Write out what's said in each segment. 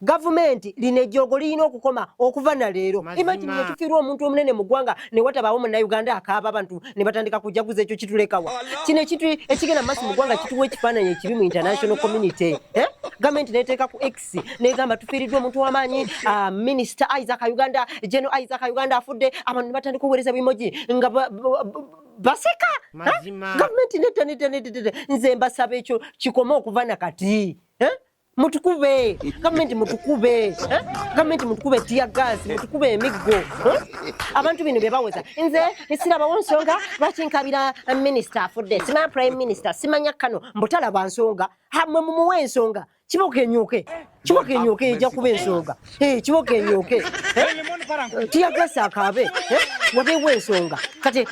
Government linejogo lino okukoma okuva na leero. Imagine yetufirwa omuntu omunene mu ggwanga ne watabawo mu Uganda akaaba abantu ne batandika kujaguza ekyo kitulekawa. Kino ekitu ekigenda maaso mu ggwanga kituwa ekifaananyi ekibi mu international community. Government neteeka ku X negamba tufiriddwa omuntu w'amaanyi Minister Isaac Uganda, General Isaac Uganda afudde, abantu ne batandika okuweereza bimoji nga baseka. Government nete nze mbasaba ekyo kikome okuva na kati. Mutukube, government mutukube, government mutukube tear gas, mutukube emiggo. Abantu bino bye baweza. Nze nisiraba wonsonga lwaki nkabira minister afudde, sima prime minister, simanya kano mbutala bansonga, hamwe mumuwe ensonga. Kibokenyuke. Kibokenyuke ejja kuba ensonga. Kibokenyuke. Tear gas akabe. Wabewe ensonga. Kati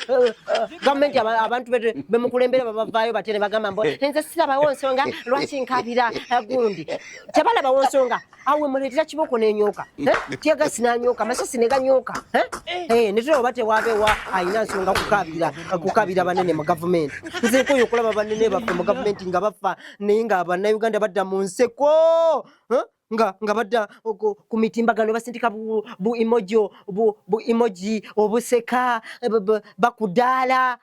government abantu bemukulembera babavayo batene bagamba mbo nze siraba wonsonga lwaki nkabira gundi. Tebalaba wonsonga awe muletera kiboko n'enyoka. Tear gas n'anyoka, masasi ne ganyoka. Netero bate wabewa ayina nsonga kukabira banene mu government. Nze ko yokulaba banene baffe mu government nga bafa nenga abana Uganda badda mu nseko. Nga badda ku mitimbagano basindika bu emoji obuseka bakudala.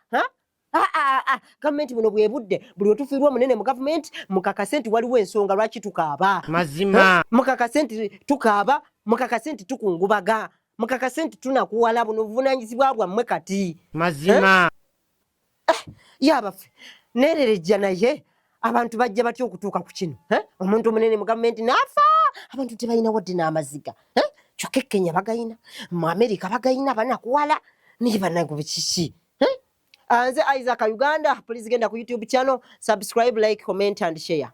Government buno bwebudde buli otufirwa munene mu government mukakasenti waliwo ensonga lwaki tukaaba. Mazima. Mukakasenti tukaaba, mukakasenti tukungubaga, mukakasenti tunakuwala buno buvunanyizibwa bwammwe kati. Mazima. Yabaffe nererejja naye abantu bajja batya okutuuka ku kino. Omuntu omunene mu government n'afa, abantu tebalina wadde n'amaziga. Kyokka e Kenya bagayina, mu America bagayina banakuwala niye banagobe kiki. Nze Isaac Uganda, please genda ku YouTube channel, subscribe, like, comment and share.